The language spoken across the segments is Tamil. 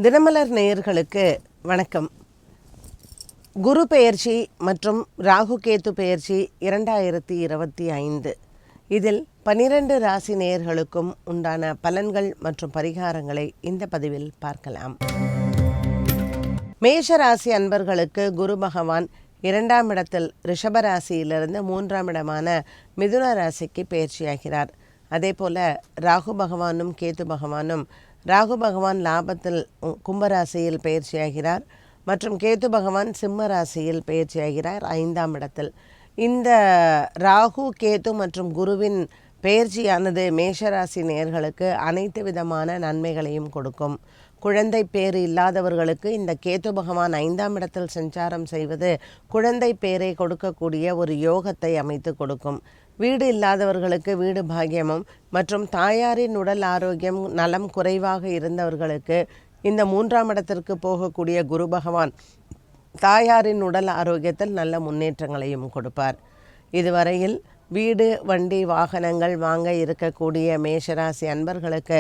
தினமலர் நேயர்களுக்கு வணக்கம். குரு பெயர்ச்சி மற்றும் ராகு கேத்து பெயர்ச்சி 2025 இதில் 12 ராசி நேயர்களுக்கும் உண்டான பலன்கள் மற்றும் பரிகாரங்களை இந்த பதிவில் பார்க்கலாம். மேஷ ராசி அன்பர்களுக்கு குரு பகவான் 2ஆம் இடத்தில் ரிஷபராசியிலிருந்து 3ஆம் இடமான மிதுன ராசிக்கு பெயர்ச்சியாகிறார். அதே போல ராகு பகவானும் கேத்து பகவானும், ராகு பகவான் லாபத்தில் கும்பராசியில் பயிற்சியாகிறார் மற்றும் கேத்து பகவான் சிம்ம ராசியில் பயிற்சியாகிறார் 5ஆம் இடத்தில். இந்த ராகு கேத்து மற்றும் குருவின் பெயர்ச்சியானது மேஷராசி நேயர்களுக்கு அனைத்து விதமான நன்மைகளையும் கொடுக்கும். குழந்தை பேறு இல்லாதவர்களுக்கு இந்த கேத்து பகவான் 5ஆம் இடத்தில் சஞ்சாரம் செய்வது குழந்தை பேரை கொடுக்கக்கூடிய ஒரு யோகத்தை அமைத்து கொடுக்கும். வீடு இல்லாதவர்களுக்கு வீடு பாக்கியமும் மற்றும் தாயாரின் உடல் ஆரோக்கியம் நலம் குறைவாக இருந்தவர்களுக்கு இந்த 3ஆம் இடத்திற்கு போகக்கூடிய குரு பகவான் தாயாரின் உடல் ஆரோக்கியத்தில் நல்ல முன்னேற்றங்களையும் கொடுப்பார். இதுவரையில் வீடு வண்டி வாகனங்கள் வாங்க இருக்கக்கூடிய மேஷராசி அன்பர்களுக்கு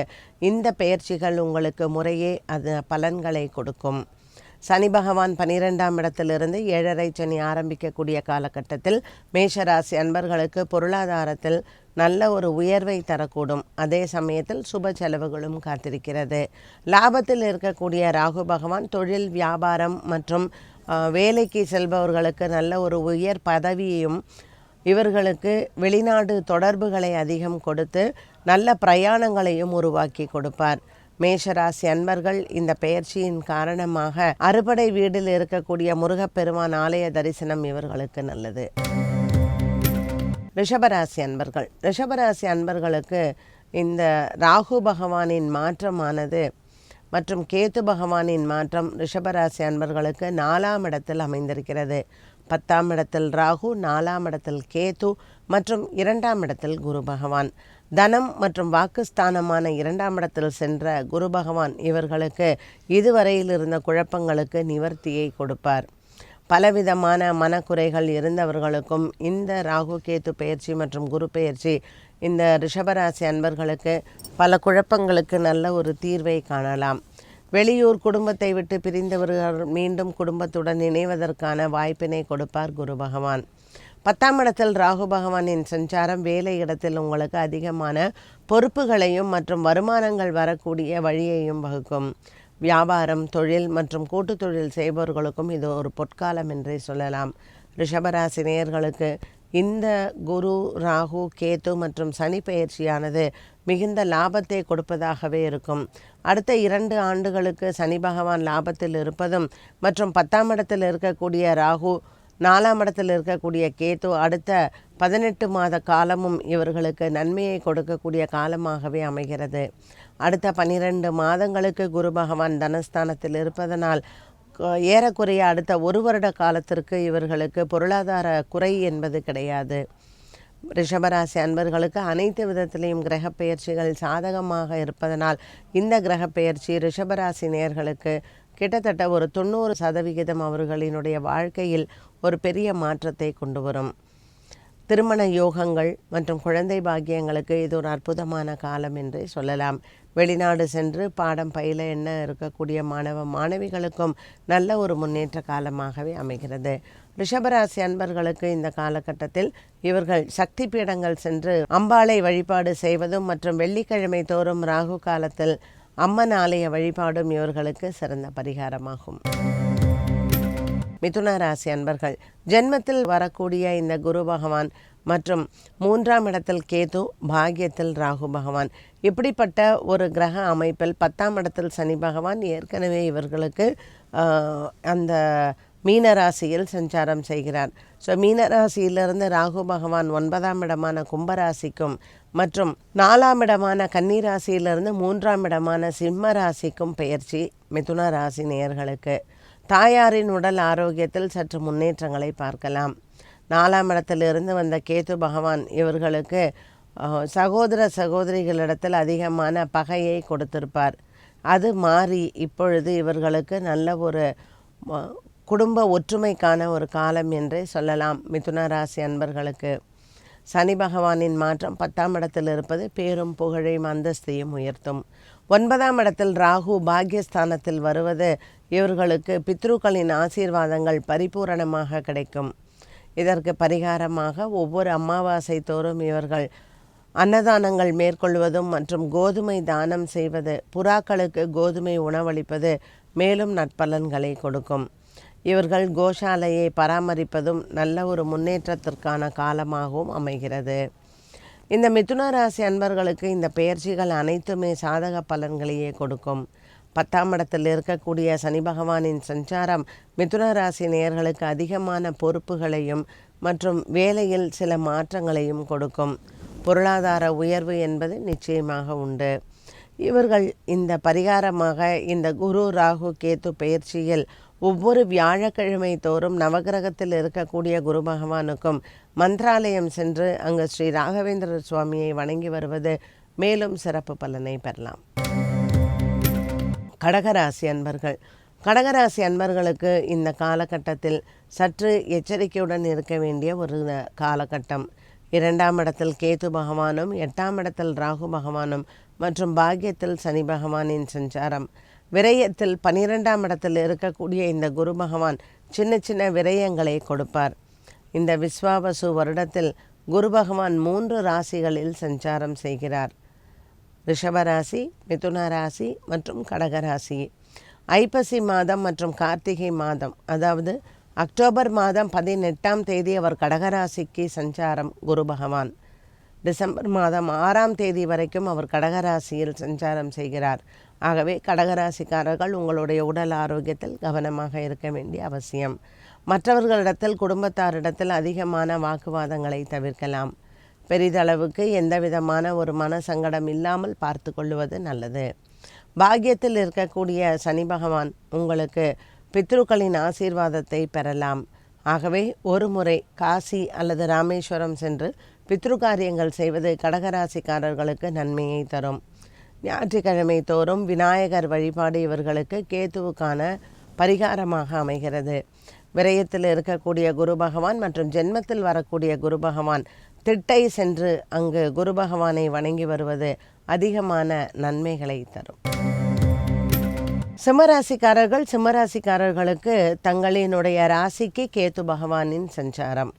இந்த பெயர்ச்சிகள் உங்களுக்கு முறையே அது பலன்களை கொடுக்கும். சனி பகவான் 12ஆம் இடத்திலிருந்து 7.5 சனி ஆரம்பிக்கக்கூடிய காலகட்டத்தில் மேஷராசி அன்பர்களுக்கு பொருளாதாரத்தில் நல்ல ஒரு உயர்வை தரக்கூடும். அதே சமயத்தில் சுப செலவுகளும் காத்திருக்கிறது. லாபத்தில் இருக்கக்கூடிய ராகு பகவான் தொழில் வியாபாரம் மற்றும் வேலைக்கு செல்பவர்களுக்கு நல்ல ஒரு உயர் பதவியையும், இவர்களுக்கு வெளிநாடு தொடர்புகளை அதிகம் கொடுத்து நல்ல பிரயாணங்களையும் உருவாக்கி கொடுப்பார். மேஷராசி அன்பர்கள் இந்த பெயர்ச்சியின் காரணமாக அறுபடை வீட்டில் இருக்கக்கூடிய முருகப்பெருமான் ஆலய தரிசனம் இவர்களுக்கு நல்லது. ரிஷபராசி அன்பர்கள், ரிஷபராசி அன்பர்களுக்கு இந்த ராகு பகவானின் மாற்றமானது மற்றும் கேத்து பகவானின் மாற்றம் ரிஷபராசி அன்பர்களுக்கு 4ஆம் இடத்தில் அமைந்திருக்கிறது. 10ஆம் இடத்தில் ராகு, 4ஆம் இடத்தில் கேத்து மற்றும் 2ஆம் இடத்தில் குரு பகவான். தனம் மற்றும் வாக்குஸ்தானமான 2ஆம் இடத்தில் சென்ற குரு பகவான் இவர்களுக்கு இதுவரையில் இருந்த குழப்பங்களுக்கு நிவர்த்தியை கொடுப்பார். பலவிதமான மனக்குறைகள் இருந்தவர்களுக்கும் இந்த ராகு கேத்து பெயர்ச்சி மற்றும் குரு பெயர்ச்சி இந்த ரிஷபராசி அன்பர்களுக்கு பல குழப்பங்களுக்கு நல்ல ஒரு தீர்வை காணலாம். வெளியூர் குடும்பத்தை விட்டு பிரிந்தவர்கள் மீண்டும் குடும்பத்துடன் இணைவதற்கான வாய்ப்பினை கொடுப்பார் குரு பகவான். 10ஆம் இடத்தில் ராகு பகவானின் சஞ்சாரம் வேலை இடத்தில் உங்களுக்கு அதிகமான பொறுப்புகளையும் மற்றும் வருமானங்கள் வரக்கூடிய வழியையும் வகுக்கும். வியாபாரம், தொழில் மற்றும் கூட்டு தொழில் செய்பவர்களுக்கும் இது ஒரு பொற்காலம் என்றே சொல்லலாம். ரிஷபராசி நேயர்களுக்கு இந்த குரு, ராகு, கேத்து மற்றும் சனி பெயர்ச்சியானது மிகுந்த லாபத்தை கொடுப்பதாகவே இருக்கும். அடுத்த 2 ஆண்டுகளுக்கு சனி பகவான் லாபத்தில் இருப்பதும் மற்றும் 10ஆம் இடத்தில் இருக்கக்கூடிய ராகு, 4ஆம் இடத்தில் இருக்கக்கூடிய கேத்து அடுத்த 18 மாத காலமும் இவர்களுக்கு நன்மையை கொடுக்கக்கூடிய காலமாகவே அமைகிறது. அடுத்த 12 மாதங்களுக்கு குரு பகவான் தனஸ்தானத்தில் இருப்பதனால் ஏறக்குறைய அடுத்த 1 வருட காலத்திற்கு இவர்களுக்கு பொருளாதார குறை என்பது கிடையாது. ரிஷபராசி அன்பர்களுக்கு அனைத்து விதத்திலையும் கிரக பெயர்ச்சிகள் சாதகமாக இருப்பதனால் இந்த கிரக பெயர்ச்சி ரிஷபராசி நேயர்களுக்கு கிட்டத்தட்ட ஒரு 90% அவர்களினுடைய வாழ்க்கையில் ஒரு பெரிய மாற்றத்தை கொண்டு வரும். திருமண யோகங்கள் மற்றும் குழந்தை பாக்கியங்களுக்கு இது ஒரு அற்புதமான காலம் என்று சொல்லலாம். வெளிநாடு சென்று பாடம் பயில என்ன இருக்கக்கூடிய மாணவிகளுக்கும் நல்ல ஒரு முன்னேற்ற காலமாகவே அமைகிறது. ரிஷபராசி அன்பர்களுக்கு இந்த காலகட்டத்தில் இவர்கள் சக்தி பீடங்கள் சென்று அம்பாளை வழிபாடு செய்வதும் மற்றும் வெள்ளிக்கிழமை தோறும் ராகு காலத்தில் அம்மன் ஆலய வழிபாடும் இவர்களுக்கு சிறந்த பரிகாரமாகும். மிதுன ராசி அன்பர்கள், ஜென்மத்தில் வரக்கூடிய இந்த குரு பகவான் மற்றும் 3ஆம் இடத்தில் கேது, பாக்கியத்தில் ராகு பகவான், இப்படிப்பட்ட ஒரு கிரக அமைப்பில் 10ஆம் இடத்தில் சனி பகவான் ஏற்கனவே இவர்களுக்கு அந்த மீனராசியில் சஞ்சாரம் செய்கிறார். ஸோ மீனராசியிலிருந்து ராகு பகவான் 9ஆம் இடமான கும்பராசிக்கும் மற்றும் 4ஆம் இடமான கன்னிராசியிலிருந்து 3ஆம் இடமான சிம்ம ராசிக்கும் பெயர்ச்சி மிதுன ராசி நேயர்களுக்கு. தாயாரின் உடல் ஆரோக்கியத்தில் சற்று முன்னேற்றங்களை பார்க்கலாம். 4ஆம் இடத்திலிருந்து வந்த கேத்து பகவான் இவர்களுக்கு சகோதர சகோதரிகளிடத்தில் அதிகமான பகையை கொடுத்திருப்பார். அது மாறி இப்பொழுது இவர்களுக்கு நல்ல ஒரு குடும்ப ஒற்றுமைக்கான ஒரு காலம் என்றே சொல்லலாம் மிதுன ராசி அன்பர்களுக்கு. சனி பகவானின் மாற்றம் 10ஆம் இடத்தில் இருப்பது பேரும் புகழையும் அந்தஸ்தையும் உயர்த்தும். 9ஆம் இடத்தில் ராகு பாக்யஸ்தானத்தில் வருவது இவர்களுக்கு பித்ருக்களின் ஆசீர்வாதங்கள் பரிபூரணமாக கிடைக்கும். இதற்கு பரிகாரமாக ஒவ்வொரு அமாவாசை தோறும் இவர்கள் அன்னதானங்கள் மேற்கொள்வதும் மற்றும் கோதுமை தானம் செய்வது, புறாக்களுக்கு கோதுமை உணவளிப்பது மேலும் நற்பலன்களை கொடுக்கும். இவர்கள் கோஷாலையை பராமரிப்பதும் நல்ல ஒரு முன்னேற்றத்திற்கான காலமாகவும் அமைகிறது. இந்த மிதுன ராசி அன்பர்களுக்கு இந்த பெயர்ச்சிகள் அனைத்துமே சாதக பலன்களையே கொடுக்கும். 10ஆம் இடத்தில் இருக்கக்கூடிய சனி பகவானின் சஞ்சாரம் மிதுன ராசி நேயர்களுக்கு அதிகமான பொறுப்புகளையும் மற்றும் வேலையில் சில மாற்றங்களையும் கொடுக்கும். பொருளாதார உயர்வு என்பது நிச்சயமாக உண்டு. இவர்கள் இந்த பரிகாரமாக இந்த குரு ராகு கேத்து பெயர்ச்சியில் ஒவ்வொரு வியாழக்கிழமை தோறும் நவகிரகத்தில் இருக்கக்கூடிய குரு பகவானுக்கும் மந்திராலயம் சென்று அங்கு ஸ்ரீ ராகவேந்திர சுவாமியை வணங்கி வருவது மேலும் சிறப்பு பலனை பெறலாம். கடகராசி அன்பர்கள். கடகராசி அன்பர்களுக்கு இந்த காலகட்டத்தில் சற்று எச்சரிக்கையுடன் இருக்க வேண்டிய ஒரு காலகட்டம். 2ஆம் இடத்தில் கேது பகவானும் 8ஆம் இடத்தில் ராகு பகவானும் மற்றும் பாக்கியத்தில் சனி பகவானின் சஞ்சாரம். விரயத்தில் 12ஆம் இடத்தில் இருக்கக்கூடிய இந்த குரு பகவான் சின்ன சின்ன விரயங்களை கொடுப்பார். இந்த விஸ்வாவசு வருடத்தில் குரு பகவான் 3 ராசிகளில் சஞ்சாரம் செய்கிறார். ரிஷபராசி, மிதுன ராசி மற்றும் கடகராசி. ஐப்பசி மாதம் மற்றும் கார்த்திகை மாதம், அதாவது அக்டோபர் மாதம் 18ஆம் தேதி அவர் கடகராசிக்கு சஞ்சாரம் குரு பகவான். டிசம்பர் மாதம் 6ஆம் தேதி வரைக்கும் அவர் கடகராசியில் சஞ்சாரம் செய்கிறார். ஆகவே கடகராசிக்காரர்கள் உங்களுடைய உடல் ஆரோக்கியத்தில் கவனமாக இருக்க வேண்டிய அவசியம். மற்றவர்களிடத்தில் குடும்பத்தாரிடத்தில் அதிகமான வாக்குவாதங்களை தவிர்க்கலாம். பெரிதளவுக்கு எந்த விதமான ஒரு மன சங்கடம் இல்லாமல் பார்த்து கொள்வது நல்லது. பாக்கியத்தில் இருக்கக்கூடிய சனி பகவான் உங்களுக்கு பித்ருக்களின் ஆசீர்வாதத்தை பெறலாம். ஆகவே ஒரு முறை காசி அல்லது ராமேஸ்வரம் சென்று பித்ரு காரியங்கள் செய்வது கடகராசிக்காரர்களுக்கு நன்மையை தரும். ஞாயிற்றுக்கிழமை தோறும் விநாயகர் வழிபாடு இவர்களுக்கு கேத்துவுக்கான பரிகாரமாக அமைகிறது. விரயத்தில் இருக்கக்கூடிய குரு பகவான் மற்றும் ஜென்மத்தில் வரக்கூடிய குரு பகவான் திட்டை சென்று அங்கு குரு பகவானை வணங்கி வருவது அதிகமான நன்மைகளை தரும். சிம்மராசிக்காரர்களுக்கு தங்களினுடைய ராசிக்கு கேத்து பகவானின் சஞ்சாரம்.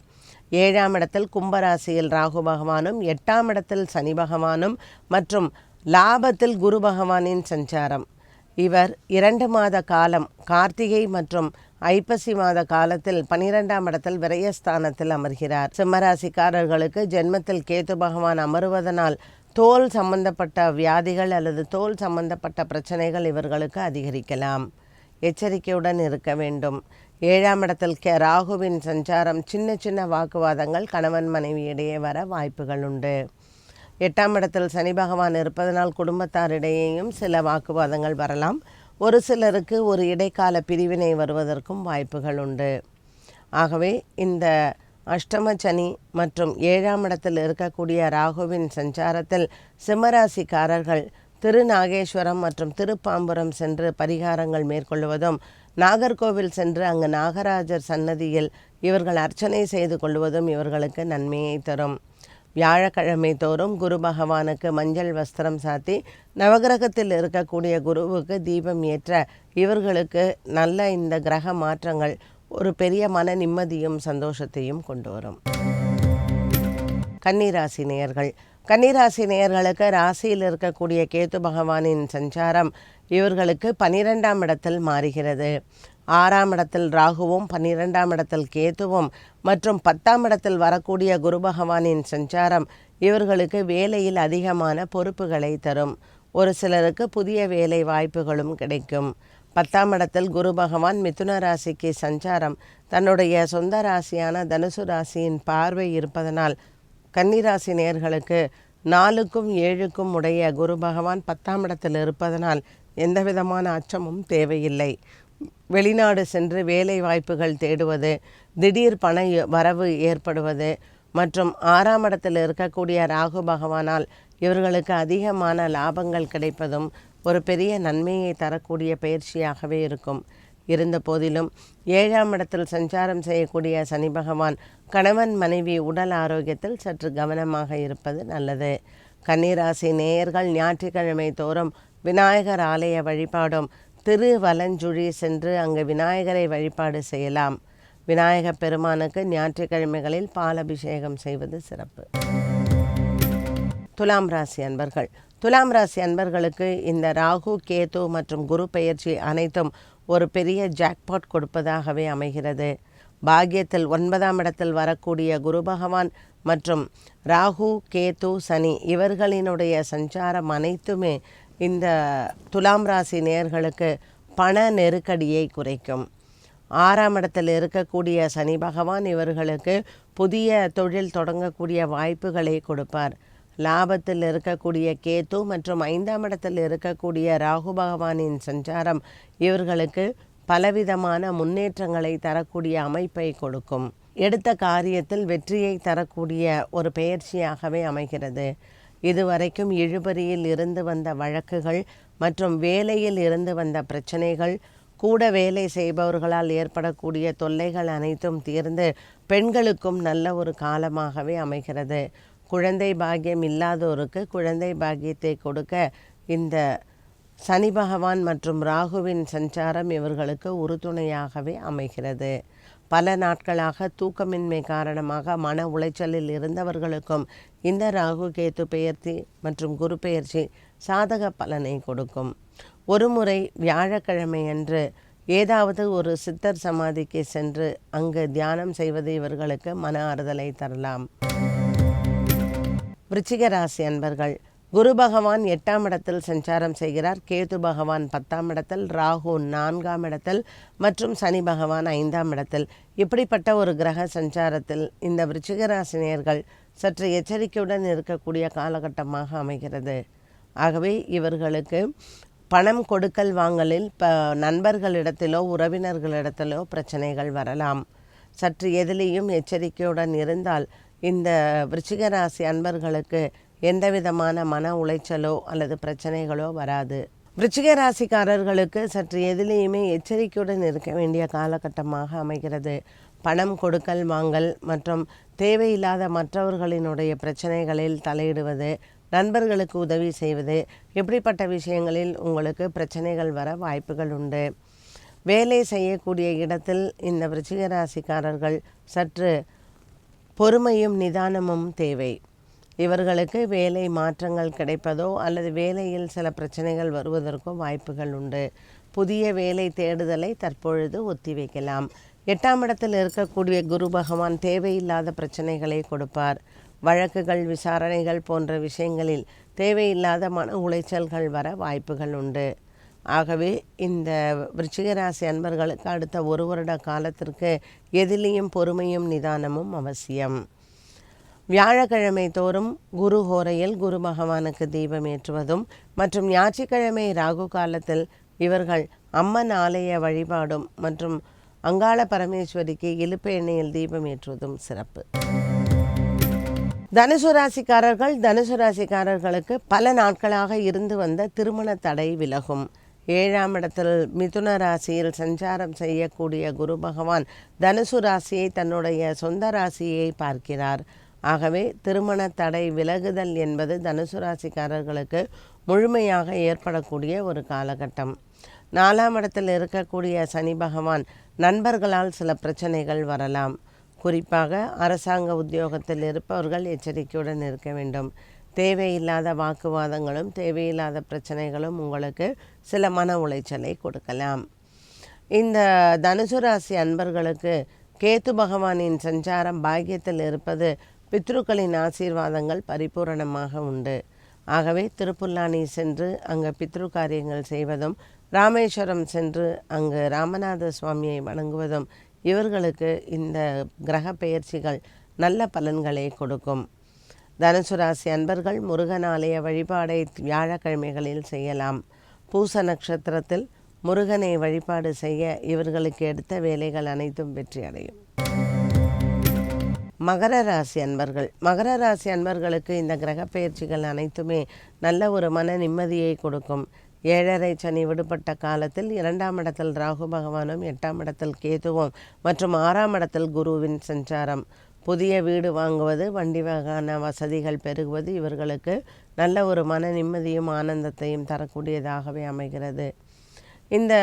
7ஆம் இடத்தில் கும்பராசியில் ராகு பகவானும் 8ஆம் இடத்தில் சனி பகவானும் மற்றும் லாபத்தில் குரு பகவானின் சஞ்சாரம். இவர் 2 மாத காலம் கார்த்திகை மற்றும் ஐப்பசி மாத காலத்தில் 12ஆம் இடத்தில் விரயஸ்தானத்தில் அமர்கிறார். சிம்மராசிக்காரர்களுக்கு ஜென்மத்தில் கேத்து பகவான் அமருவதனால் தோல் சம்பந்தப்பட்ட வியாதிகள் அல்லது தோல் சம்பந்தப்பட்ட பிரச்சனைகள் இவர்களுக்கு அதிகரிக்கலாம். எச்சரிக்கையுடன் இருக்க வேண்டும். 7ஆம் இடத்தில் ராகுவின் சஞ்சாரம் சின்ன சின்ன வாக்குவாதங்கள் கணவன் மனைவியிடையே வர வாய்ப்புகள் உண்டு. 8ஆம் இடத்தில் சனி பகவான் இருப்பதனால் குடும்பத்தாரிடையேயும் சில வாக்குவாதங்கள் வரலாம். ஒரு சிலருக்கு ஒரு இடைக்கால பிரிவினை வருவதற்கும் வாய்ப்புகள் உண்டு. ஆகவே இந்த அஷ்டம சனி மற்றும் 7ஆம் இடத்தில் இருக்கக்கூடிய ராகுவின் சஞ்சாரத்தில் சிம்மராசிக்காரர்கள் திருநாகேஸ்வரம் மற்றும் திருப்பாம்புரம் சென்று பரிகாரங்கள் மேற்கொள்வதும், நாகர்கோவில் சென்று அங்கு நாகராஜர் சன்னதியில் இவர்கள் அர்ச்சனை செய்து கொள்வதும் இவர்களுக்கு நன்மையை தரும். வியாழக்கிழமை தோறும் குரு பகவானுக்கு மஞ்சள் வஸ்திரம் சாத்தி நவகிரகத்தில் இருக்கக்கூடிய குருவுக்கு தீபம் ஏற்ற இவர்களுக்கு நல்ல இந்த கிரக மாற்றங்கள் ஒரு பெரிய மன நிம்மதியும் சந்தோஷத்தையும் கொண்டு வரும். கன்னிராசி நேயர்கள். கன்னிராசி நேயர்களுக்கு ராசியில் இருக்கக்கூடிய கேத்து பகவானின் சஞ்சாரம் இவர்களுக்கு 12ஆம் இடத்தில் மாறுகிறது. 6ஆம் இடத்தில் ராகுவும் 12ஆம் இடத்தில் கேத்துவும் மற்றும் 10ஆம் இடத்தில் வரக்கூடிய குரு பகவானின் சஞ்சாரம் இவர்களுக்கு வேலையில் அதிகமான பொறுப்புகளை தரும். ஒரு சிலருக்கு புதிய வேலை வாய்ப்புகளும் கிடைக்கும். 10ஆம் இடத்தில் குரு பகவான் மிதுன ராசிக்கு சஞ்சாரம் தன்னுடைய சொந்த ராசியான தனுசு ராசியின் பார்வை இருப்பதனால் கன்னிராசி நேயர்களுக்கு 4க்கும் 7க்கும் உடைய குரு பகவான் 10ஆம் இடத்தில் இருப்பதனால் எந்த விதமான அச்சமும் தேவையில்லை. வெளிநாடு சென்று வேலை வாய்ப்புகள் தேடுவது, திடீர் பண வரவு ஏற்படுவது மற்றும் 6ஆம் இடத்தில் இருக்கக்கூடிய ராகு பகவானால் இவர்களுக்கு அதிகமான லாபங்கள் கிடைப்பதும் ஒரு பெரிய நன்மையை தரக்கூடிய பயிற்சியாகவே இருக்கும். இருந்த போதிலும் 7ஆம் இடத்தில் சஞ்சாரம் செய்யக்கூடிய சனி பகவான் கணவன் மனைவி உடல் ஆரோக்கியத்தில் சற்று கவனமாக இருப்பது நல்லது. கன்னிராசி நேயர்கள் ஞாயிற்றுக்கிழமை தோறும் விநாயகர் ஆலய வழிபாடும் திருவலஞ்சுழி சென்று அங்கு விநாயகரை வழிபாடு செய்யலாம். விநாயகப் பெருமானுக்கு ஞாயிற்றுக்கிழமைகளில் பாலபிஷேகம் செய்வது சிறப்பு. துலாம் ராசி அன்பர்கள். துலாம் ராசி அன்பர்களுக்கு இந்த ராகு, கேது மற்றும் குரு பெயர்ச்சி அனைத்தும் ஒரு பெரிய ஜாக்பாட் கொடுப்பதாகவே அமைகிறது. பாக்கியத்தில் 9ஆம் இடத்தில் வரக்கூடிய குரு பகவான் மற்றும் ராகு, கேது, சனி இவர்களினுடைய சஞ்சாரம் அனைத்துமே இந்த துலாம் ராசி நேயர்களுக்கு பண நெருக்கடியை குறைக்கும். 6ஆம் இடத்தில் இருக்கக்கூடிய சனி பகவான் இவர்களுக்கு புதிய தொழில் தொடங்கக்கூடிய வாய்ப்புகளை கொடுப்பார். லாபத்தில் இருக்கக்கூடிய கேது மற்றும் 5ஆம் இடத்தில் இருக்கக்கூடிய ராகு பகவானின் சஞ்சாரம் இவர்களுக்கு பலவிதமான முன்னேற்றங்களை தரக்கூடிய அமைப்பை கொடுக்கும். எடுத்த காரியத்தில் வெற்றியை தரக்கூடிய ஒரு பெயர்ச்சியாகவே அமைகிறது. இதுவரைக்கும் இழுபறியில் இருந்து வந்த வழக்குகள் மற்றும் வேலையில் இருந்து வந்த பிரச்சனைகள், கூட வேலை செய்பவர்களால் ஏற்படக்கூடிய தொல்லைகள் அனைத்தும் தீர்ந்து பெண்களுக்கும் நல்ல ஒரு காலமாகவே அமைகிறது. குழந்தை பாக்கியம் இல்லாதோருக்கு குழந்தை பாக்கியத்தை கொடுக்க இந்த சனி பகவான் மற்றும் ராகுவின் சஞ்சாரம் இவர்களுக்கு உறுதுணையாகவே அமைகிறது. பல நாட்களாக தூக்கமின்மை காரணமாக மன உளைச்சலில் இருந்தவர்களுக்கும் இந்த ராகு கேது பெயர்ச்சி மற்றும் குரு பெயர்ச்சி சாதக பலனை கொடுக்கும். ஒரு முறை வியாழக்கிழமை அன்று ஏதாவது ஒரு சித்தர் சமாதிக்கு சென்று அங்கு தியானம் செய்வது இவர்களுக்கு மன ஆறுதலை தரலாம். விருச்சிக ராசி அன்பர்கள். குரு பகவான் 8ஆம் இடத்தில் சஞ்சாரம் செய்கிறார். கேது பகவான் 10ஆம் இடத்தில், ராகு 4ஆம் இடத்தில் மற்றும் சனி பகவான் 5ஆம் இடத்தில். இப்படிப்பட்ட ஒரு கிரக சஞ்சாரத்தில் இந்த விருச்சிக ராசினியர்கள் சற்று எச்சரிக்கையுடன் இருக்கக்கூடிய காலகட்டமாக அமைகிறது. ஆகவே இவர்களுக்கு பணம் கொடுக்கல் வாங்கலில் நண்பர்களிடத்திலோ உறவினர்களிடத்திலோ பிரச்சனைகள் வரலாம். சற்று எதிலேயும் எச்சரிக்கையுடன் இருந்தால் இந்த விருச்சிக ராசி அன்பர்களுக்கு எந்த விதமான மன உளைச்சலோ அல்லது பிரச்சனைகளோ வராது. விருச்சிக ராசிக்காரர்களுக்கு சற்று எதிலேயுமே எச்சரிக்கையுடன் இருக்க வேண்டிய காலகட்டமாக அமைகிறது. பணம் கொடுக்கல் வாங்கல் மற்றும் தேவையில்லாத மற்றவர்களினுடைய பிரச்சனைகளில் தலையிடுவது, நண்பர்களுக்கு உதவி செய்வது, இப்படிப்பட்ட விஷயங்களில் உங்களுக்கு பிரச்சனைகள் வர வாய்ப்புகள் உண்டு. வேலை செய்யக்கூடிய இடத்தில் இந்த விருச்சிக ராசிக்காரர்கள் சற்று பொறுமையும் நிதானமும் தேவை. இவர்களுக்கு வேலை மாற்றங்கள் கிடைப்பதோ அல்லது வேலையில் சில பிரச்சனைகள் வருவதற்கோ வாய்ப்புகள் உண்டு. புதிய வேலை தேடுதலை தற்பொழுது ஒத்திவைக்கலாம். 8ஆம் இடத்தில் இருக்கக்கூடிய குரு பகவான் தேவையில்லாத பிரச்சனைகளை கொடுப்பார். வழக்குகள், விசாரணைகள் போன்ற விஷயங்களில் தேவையில்லாத மன உளைச்சல்கள் வர வாய்ப்புகள் உண்டு. ஆகவே இந்த விருச்சிக ராசி அன்பர்களுக்கு அடுத்த 1 வருட காலத்திற்கு எதிலேயும் பொறுமையும் நிதானமும் அவசியம். வியாழக்கிழமை தோறும் குரு ஹோரையில் குரு பகவானுக்கு தீபம் ஏற்றுவதும் மற்றும் ஞாயிற்றுக்கிழமை ராகு காலத்தில் இவர்கள் அம்மன் ஆலய வழிபாடும் மற்றும் அங்காள பரமேஸ்வரிக்கு இலுப்பு எண்ணெயில் தீபம் ஏற்றுவதும் சிறப்பு. தனுசு ராசிக்காரர்களுக்கு பல நாட்களாக இருந்து வந்த திருமண தடை விலகும். 7ஆம் இடத்தில் மிதுன ராசியில் சஞ்சாரம் செய்யக்கூடிய குரு பகவான் தனுசு ராசியை தன்னுடைய சொந்த ராசியை பார்க்கிறார். ஆகவே திருமண தடை விலகுதல் என்பது தனுசு ராசிக்காரர்களுக்கு முழுமையாக ஏற்படக்கூடிய ஒரு காலகட்டம். 4ஆம் இடத்தில் இருக்கக்கூடிய சனி பகவான் நண்பர்களால் சில பிரச்சனைகள் வரலாம். குறிப்பாக அரசாங்க உத்தியோகத்தில் இருப்பவர்கள் எச்சரிக்கையுடன் இருக்க வேண்டும். தேவையில்லாத வாக்குவாதங்களும் தேவையில்லாத பிரச்சனைகளும் உங்களுக்கு சில மன உளைச்சலை கொடுக்கலாம். இந்த தனுசு ராசி அன்பர்களுக்கு கேது பகவானின் சஞ்சாரம் பாக்கியத்தில் இருப்பது பித்ருக்களின் ஆசீர்வாதங்கள் பரிபூரணமாக உண்டு. ஆகவே திருப்புல்லானி சென்று அங்கு பித்ரு காரியங்கள் செய்வதும், ராமேஸ்வரம் சென்று அங்கு ராமநாத சுவாமியை வணங்குவதும் இவர்களுக்கு இந்த கிரக பெயர்ச்சிகள் நல்ல பலன்களை கொடுக்கும். தனுசு ராசி அன்பர்கள் முருகன் ஆலய வழிபாடை வியாழக்கிழமைகளில் செய்யலாம். பூச நட்சத்திரத்தில் முருகனை வழிபாடு செய்ய இவர்களுக்கு எடுத்த வேலைகள் அனைத்தும் வெற்றி அடையும். மகர ராசி அன்பர்கள். மகர ராசி அன்பர்களுக்கு இந்த கிரக பயிற்சிகள் அனைத்துமே நல்ல ஒரு மன நிம்மதியை கொடுக்கும். 7.5 சனி விடுபட்ட காலத்தில் 2ஆம் இடத்தில் ராகு பகவானும் 8ஆம் இடத்தில் கேதுவும் மற்றும் 6ஆம் இடத்தில் குருவின் சஞ்சாரம், புதிய வீடு வாங்குவது, வண்டி வாகன வசதிகள் பெருகுவது இவர்களுக்கு நல்ல ஒரு மன நிம்மதியும் ஆனந்தத்தையும் தரக்கூடியதாகவே அமைகிறது. இந்த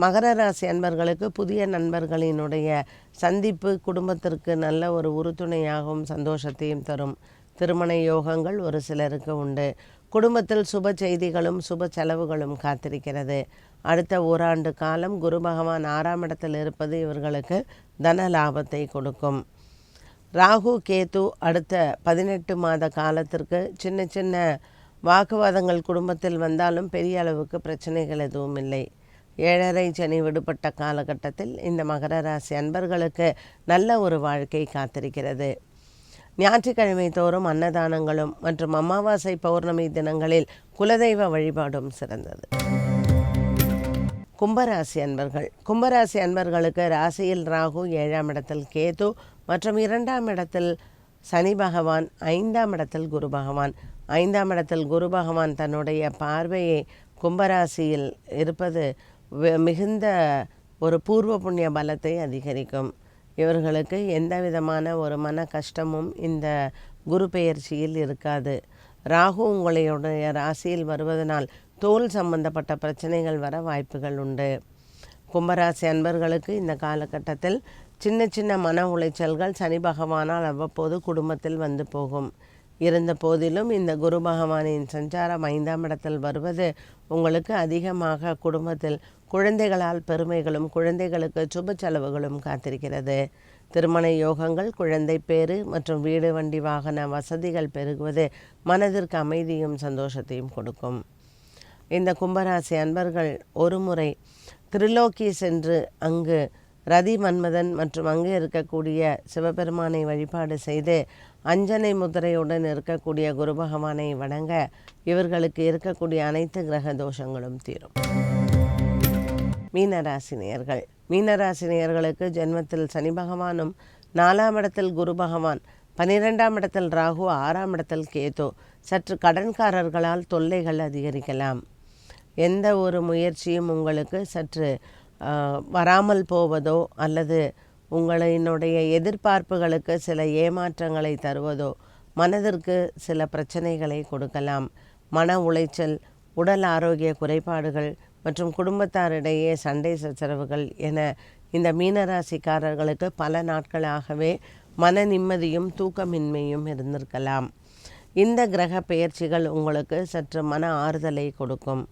மகர ராசி அன்பர்களுக்கு புதிய நண்பர்களினுடைய சந்திப்பு குடும்பத்திற்கு நல்ல ஒரு உறுதுணையாகவும் சந்தோஷத்தையும் தரும். திருமண யோகங்கள் ஒரு சிலருக்கு உண்டு. குடும்பத்தில் சுப செய்திகளும் சுப செலவுகளும் காத்திருக்கிறது. அடுத்த ஓராண்டு காலம் குரு பகவான் 6ஆம் இடத்தில் இருப்பது இவர்களுக்கு தன லாபத்தை கொடுக்கும். ராகு கேது அடுத்த 18 மாத காலத்திற்கு சின்ன சின்ன வாக்குவாதங்கள் குடும்பத்தில் வந்தாலும் பெரிய அளவுக்கு பிரச்சனைகள் எதுவும் இல்லை. 7.5 சனி விடுபட்ட காலகட்டத்தில் இந்த மகர ராசி அன்பர்களுக்கு நல்ல ஒரு வாழ்க்கை காத்திருக்கிறது. ஞாயிற்றுக்கிழமை தோறும் அன்னதானங்களும் மற்றும் அமாவாசை பௌர்ணமி தினங்களில் குலதெய்வ வழிபாடும் சிறந்தது. கும்பராசி அன்பர்கள். கும்பராசி அன்பர்களுக்கு ராசியில் ராகு, 7ஆம் இடத்தில் கேது மற்றும் 2ஆம் இடத்தில் சனி பகவான், 5ஆம் இடத்தில் குரு பகவான். 5ஆம் இடத்தில் குரு பகவான் தன்னுடைய பார்வையை கும்பராசியில் இருப்பது மிகுந்த ஒரு பூர்வ புண்ணிய பலத்தை அதிகரிக்கும். இவர்களுக்கு எந்த விதமான ஒரு மன கஷ்டமும் இந்த குரு பெயர்ச்சியில் இருக்காது. ராகு உங்களுடைய ராசியில் வருவதனால் தோல் சம்பந்தப்பட்ட பிரச்சனைகள் வர வாய்ப்புகள் உண்டு. கும்பராசி அன்பர்களுக்கு இந்த காலகட்டத்தில் சின்ன சின்ன மன உளைச்சல்கள் சனி பகவானால் அவ்வப்போது குடும்பத்தில் வந்து போகும். இருந்த போதிலும் இந்த குரு பகவானின் சஞ்சாரம் 5ஆம் இடத்தில் வருவது உங்களுக்கு அதிகமாக குடும்பத்தில் குழந்தைகளால் பெருமைகளும் குழந்தைகளுக்கு சுப செலவுகளும் காத்திருக்கிறது. திருமண யோகங்கள், குழந்தை பேறு மற்றும் வீடு வண்டி வாகன வசதிகள் பெருகுவது மனதிற்கு அமைதியும் சந்தோஷத்தையும் கொடுக்கும். இந்த கும்பராசி அன்பர்கள் ஒரு முறை திரிலோக்கி சென்று அங்கு ரதி மன்மதன் மற்றும் அங்கே இருக்கக்கூடிய சிவபெருமானை வழிபாடு செய்து அஞ்சனை முத்திரையுடன் இருக்கக்கூடிய குரு பகவானை வணங்க இவர்களுக்கு இருக்கக்கூடிய அனைத்து கிரக தோஷங்களும் தீரும். மீனராசினியர்கள். மீனராசினியர்களுக்கு ஜென்மத்தில் சனி பகவானும், 4ஆம் இடத்தில் குரு பகவான், 12ஆம் இடத்தில் ராகு, 6ஆம் இடத்தில் கேது. சற்று கடன்காரர்களால் தொல்லைகள் அதிகரிக்கலாம். எந்த ஒரு முயற்சியும் உங்களுக்கு சற்று வராமல் போவதோ அல்லது உங்களினுடைய எதிர்பார்ப்புகளுக்கு சில ஏமாற்றங்களை தருவதோ மனதிற்கு சில பிரச்சனைகளை கொடுக்கலாம். மன உளைச்சல், உடல் ஆரோக்கிய குறைபாடுகள் மற்றும் குடும்பத்தாரிடையே சண்டை சச்சரவுகள் என இந்த மீனராசிக்காரர்களுக்கு பல நாட்களாகவே மன நிம்மதியும் தூக்கமின்மையும் இருந்திருக்கலாம். இந்த கிரக பெயர்ச்சிகள் உங்களுக்கு சற்று மன ஆறுதலை கொடுக்கும்.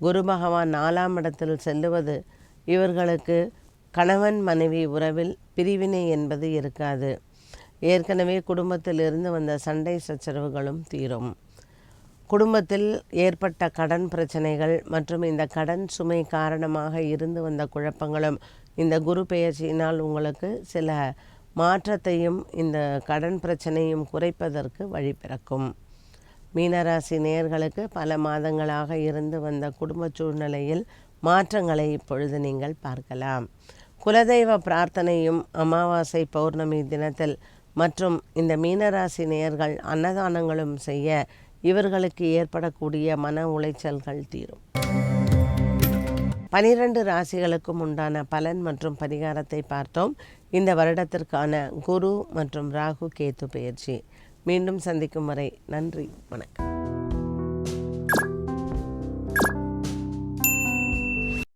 குரு பகவான் 4ஆம் இடத்தில் செல்லுவது இவர்களுக்கு கணவன் மனைவி உறவில் பிரிவினை என்பது இருக்காது. ஏற்கனவே குடும்பத்தில் இருந்து வந்த சண்டை சச்சரவுகளும் தீரும். குடும்பத்தில் ஏற்பட்ட கடன் பிரச்சனைகள் மற்றும் இந்த கடன் சுமை காரணமாக இருந்து வந்த குழப்பங்களும் இந்த குரு பெயர்ச்சியினால் உங்களுக்கு சில மாற்றத்தையும் இந்த கடன் பிரச்சனையும் குறைப்பதற்கு வழி பிறக்கும். மீனராசி நேயர்களுக்கு பல மாதங்களாக இருந்து வந்த குடும்ப சூழ்நிலையில் மாற்றங்களை இப்பொழுது நீங்கள் பார்க்கலாம். குலதெய்வ பிரார்த்தனையும் அமாவாசை பௌர்ணமி தினத்தில் மற்றும் இந்த மீனராசி நேயர்கள் அன்னதானங்களும் செய்ய இவர்களுக்கு ஏற்படக்கூடிய மன உளைச்சல்கள் தீரும். 12 ராசிகளுக்கும் உண்டான பலன் மற்றும் பரிகாரத்தை பார்த்தோம். இந்த வருடத்திற்கான குரு மற்றும் ராகு கேது பெயர்ச்சி. மீண்டும் சந்திக்கும் வரை நன்றி, வணக்கம்.